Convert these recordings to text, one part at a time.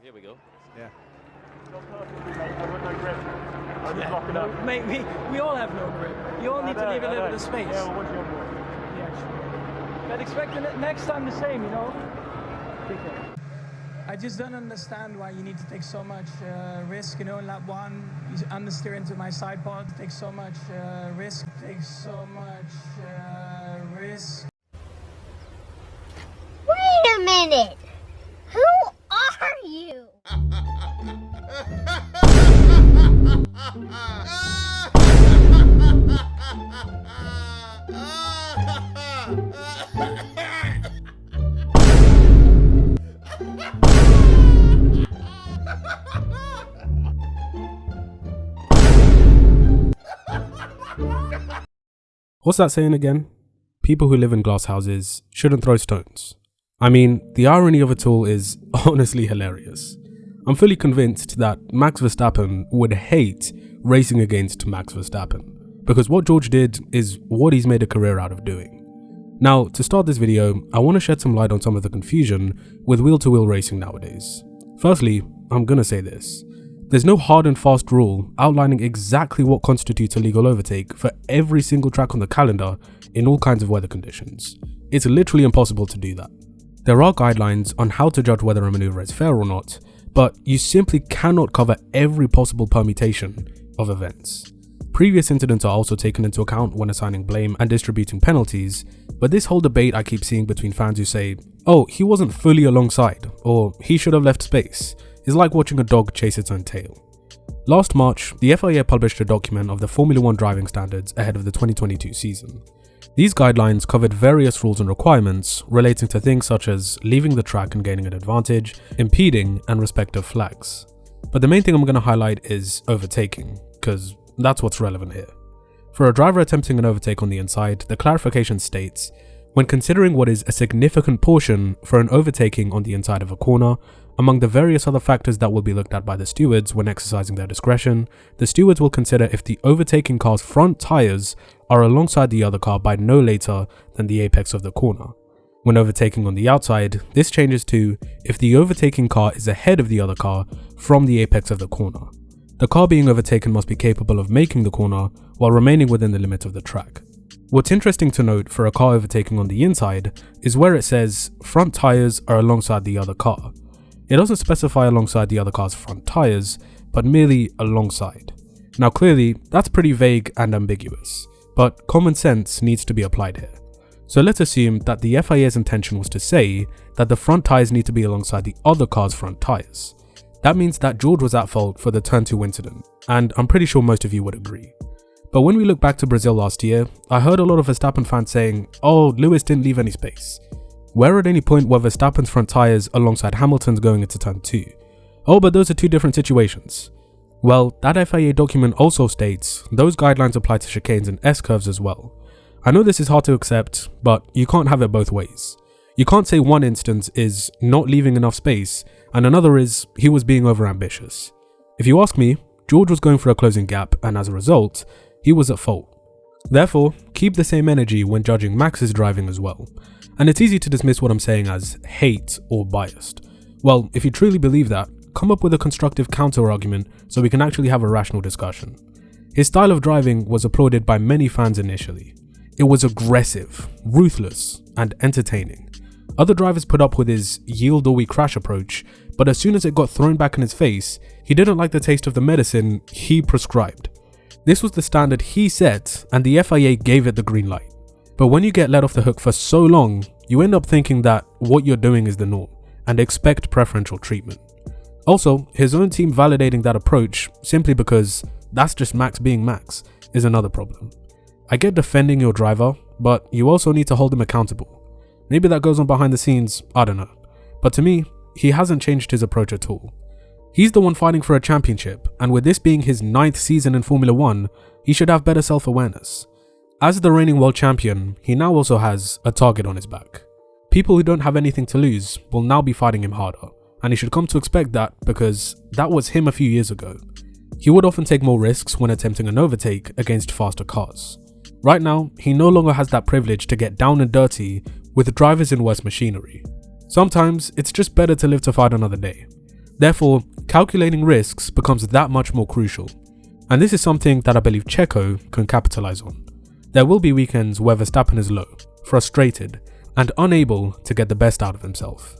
Here we go. Yeah. I've got no grip. I'll just lock it up. Mate, we all have no grip. You all need to leave a little bit of space. Yeah, well, what's your more? Yeah, sure. But expect the next time the same, you know? Take care. I just don't understand why you need to take so much risk, you know, in lap 1, you understeer into my side pod, take so much risk, Wait a minute! Who are you? What's that saying again? People who live in glass houses shouldn't throw stones. I mean, the irony of it all is honestly hilarious. I'm fully convinced that Max Verstappen would hate racing against Max Verstappen, because what George did is what he's made a career out of doing. Now, to start this video, I want to shed some light on some of the confusion with wheel-to-wheel racing nowadays. Firstly, I'm gonna say this. There's no hard and fast rule outlining exactly what constitutes a legal overtake for every single track on the calendar in all kinds of weather conditions. It's literally impossible to do that. There are guidelines on how to judge whether a maneuver is fair or not, but you simply cannot cover every possible permutation of events. Previous incidents are also taken into account when assigning blame and distributing penalties, but this whole debate I keep seeing between fans who say, oh, he wasn't fully alongside, or he should have left space, is like watching a dog chase its own tail. Last March, the FIA published a document of the Formula 1 driving standards ahead of the 2022 season. These guidelines covered various rules and requirements relating to things such as leaving the track and gaining an advantage, impeding, and respective flags. But the main thing I'm going to highlight is overtaking, because that's what's relevant here. For a driver attempting an overtake on the inside, the clarification states, when considering what is a significant portion for an overtaking on the inside of a corner, among the various other factors that will be looked at by the stewards when exercising their discretion, the stewards will consider if the overtaking car's front tyres are alongside the other car by no later than the apex of the corner. When overtaking on the outside, this changes to if the overtaking car is ahead of the other car from the apex of the corner. The car being overtaken must be capable of making the corner while remaining within the limit of the track. What's interesting to note for a car overtaking on the inside is where it says front tyres are alongside the other car. It doesn't specify alongside the other car's front tyres, but merely alongside. Now clearly, that's pretty vague and ambiguous, but common sense needs to be applied here. So let's assume that the FIA's intention was to say that the front tyres need to be alongside the other car's front tyres. That means that George was at fault for the turn 2 incident, and I'm pretty sure most of you would agree. But when we look back to Brazil last year, I heard a lot of Verstappen fans saying, oh, Lewis didn't leave any space. Where at any point were Verstappen's front tyres alongside Hamilton's going into turn 2? Oh, but those are two different situations. Well, that FIA document also states those guidelines apply to chicanes and S-curves as well. I know this is hard to accept, but you can't have it both ways. You can't say one instance is not leaving enough space and another is he was being overambitious. If you ask me, George was going for a closing gap and as a result, he was at fault. Therefore, keep the same energy when judging Max's driving as well. And it's easy to dismiss what I'm saying as hate or biased. Well, if you truly believe that, come up with a constructive counter-argument so we can actually have a rational discussion. His style of driving was applauded by many fans initially. It was aggressive, ruthless, and entertaining. Other drivers put up with his yield or we crash approach, but as soon as it got thrown back in his face, he didn't like the taste of the medicine he prescribed. This was the standard he set, and the FIA gave it the green light. But when you get let off the hook for so long, you end up thinking that what you're doing is the norm, and expect preferential treatment. Also, his own team validating that approach simply because that's just Max being Max is another problem. I get defending your driver, but you also need to hold him accountable. Maybe that goes on behind the scenes, I don't know. But to me, he hasn't changed his approach at all. He's the one fighting for a championship, and with this being his 9th season in Formula 1, he should have better self-awareness. As the reigning world champion, he now also has a target on his back. People who don't have anything to lose will now be fighting him harder, and he should come to expect that because that was him a few years ago. He would often take more risks when attempting an overtake against faster cars. Right now, he no longer has that privilege to get down and dirty with drivers in worse machinery. Sometimes, it's just better to live to fight another day. Therefore, calculating risks becomes that much more crucial. And this is something that I believe Checo can capitalize on. There will be weekends where Verstappen is low, frustrated, and unable to get the best out of himself.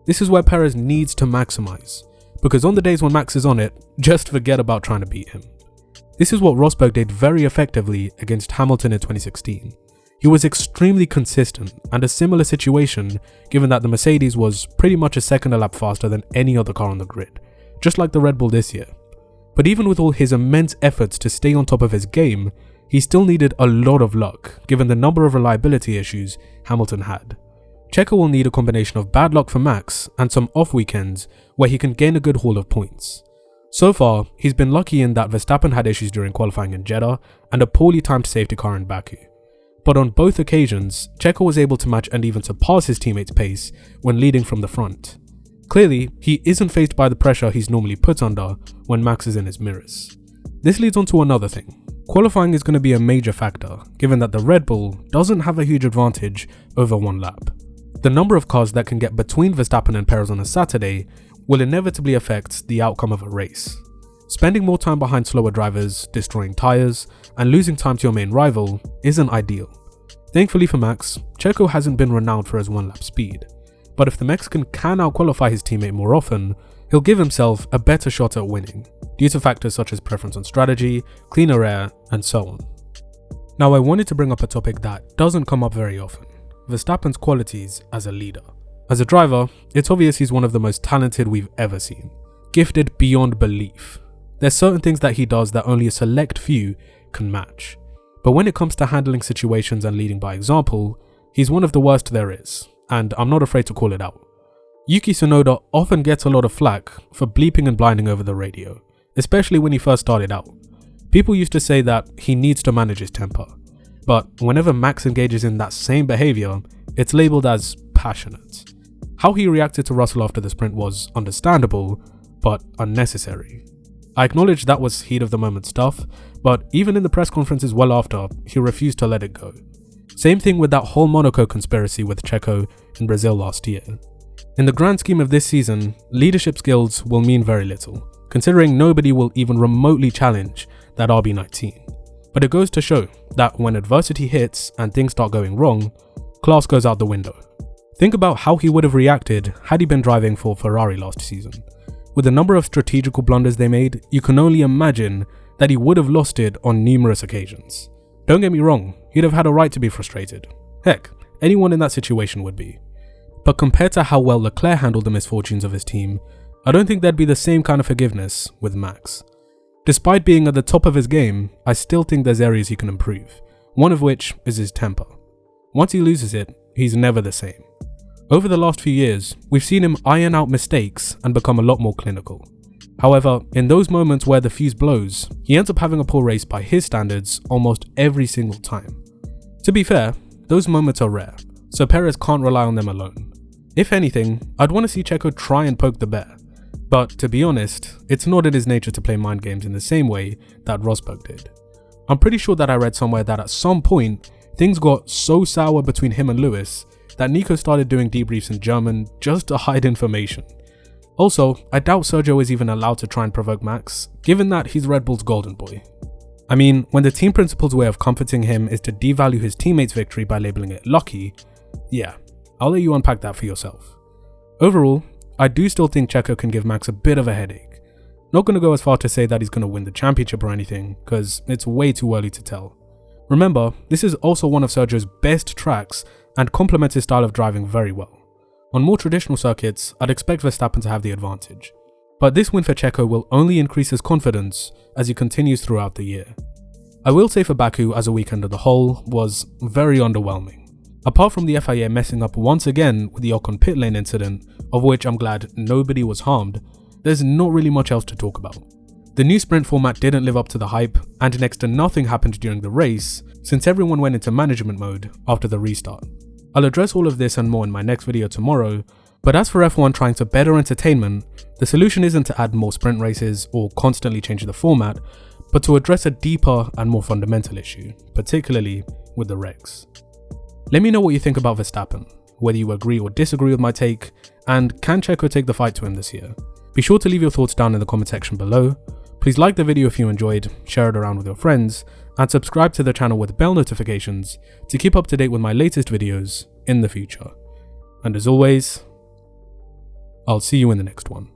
This is where Perez needs to maximize, because on the days when Max is on it, just forget about trying to beat him. This is what Rosberg did very effectively against Hamilton in 2016. He was extremely consistent, and a similar situation given that the Mercedes was pretty much a second a lap faster than any other car on the grid, just like the Red Bull this year. But even with all his immense efforts to stay on top of his game, he still needed a lot of luck given the number of reliability issues Hamilton had. Checo will need a combination of bad luck for Max and some off weekends where he can gain a good haul of points. So far, he's been lucky in that Verstappen had issues during qualifying in Jeddah and a poorly timed safety car in Baku. But on both occasions, Checo was able to match and even surpass his teammates' pace when leading from the front. Clearly, he isn't faced by the pressure he's normally put under when Max is in his mirrors. This leads on to another thing. Qualifying is going to be a major factor, given that the Red Bull doesn't have a huge advantage over one lap. The number of cars that can get between Verstappen and Perez on a Saturday will inevitably affect the outcome of a race. Spending more time behind slower drivers, destroying tyres, and losing time to your main rival isn't ideal. Thankfully for Max, Checo hasn't been renowned for his one-lap speed, but if the Mexican can out-qualify his teammate more often, he'll give himself a better shot at winning, due to factors such as preference on strategy, cleaner air, and so on. Now I wanted to bring up a topic that doesn't come up very often: Verstappen's qualities as a leader. As a driver, it's obvious he's one of the most talented we've ever seen, gifted beyond belief. There's certain things that he does that only a select few can match. But when it comes to handling situations and leading by example, he's one of the worst there is, and I'm not afraid to call it out. Yuki Tsunoda often gets a lot of flack for bleeping and blinding over the radio, especially when he first started out. People used to say that he needs to manage his temper, but whenever Max engages in that same behaviour, it's labelled as passionate. How he reacted to Russell after the sprint was understandable, but unnecessary. I acknowledge that was heat of the moment stuff, but even in the press conferences well after, he refused to let it go. Same thing with that whole Monaco conspiracy with Checo in Brazil last year. In the grand scheme of this season, leadership skills will mean very little, considering nobody will even remotely challenge that RB19. But it goes to show that when adversity hits and things start going wrong, class goes out the window. Think about how he would have reacted had he been driving for Ferrari last season. With the number of strategical blunders they made, you can only imagine that he would have lost it on numerous occasions. Don't get me wrong, he'd have had a right to be frustrated. Heck, anyone in that situation would be. But compared to how well Leclerc handled the misfortunes of his team, I don't think there'd be the same kind of forgiveness with Max. Despite being at the top of his game, I still think there's areas he can improve, one of which is his temper. Once he loses it, he's never the same. Over the last few years, we've seen him iron out mistakes and become a lot more clinical. However, in those moments where the fuse blows, he ends up having a poor race by his standards almost every single time. To be fair, those moments are rare, so Perez can't rely on them alone. If anything, I'd want to see Checo try and poke the bear. But to be honest, it's not in his nature to play mind games in the same way that Rosberg did. I'm pretty sure that I read somewhere that at some point, things got so sour between him and Lewis that Nico started doing debriefs in German just to hide information. Also, I doubt Sergio is even allowed to try and provoke Max, given that he's Red Bull's golden boy. I mean, when the team principal's way of comforting him is to devalue his teammate's victory by labelling it lucky, yeah, I'll let you unpack that for yourself. Overall, I do still think Checo can give Max a bit of a headache. Not going to go as far to say that he's going to win the championship or anything, because it's way too early to tell. Remember, this is also one of Sergio's best tracks and complements his style of driving very well. On more traditional circuits, I'd expect Verstappen to have the advantage. But this win for Checo will only increase his confidence as he continues throughout the year. I will say for Baku as a weekend as a whole was very underwhelming. Apart from the FIA messing up once again with the Ocon pit lane incident, of which I'm glad nobody was harmed, there's not really much else to talk about. The new sprint format didn't live up to the hype, and next to nothing happened during the race since everyone went into management mode after the restart. I'll address all of this and more in my next video tomorrow, but as for F1 trying to better entertainment, the solution isn't to add more sprint races or constantly change the format, but to address a deeper and more fundamental issue, particularly with the regs. Let me know what you think about Verstappen, whether you agree or disagree with my take, and can Checo take the fight to him this year? Be sure to leave your thoughts down in the comment section below. Please like the video if you enjoyed, share it around with your friends, and subscribe to the channel with bell notifications to keep up to date with my latest videos in the future. And as always, I'll see you in the next one.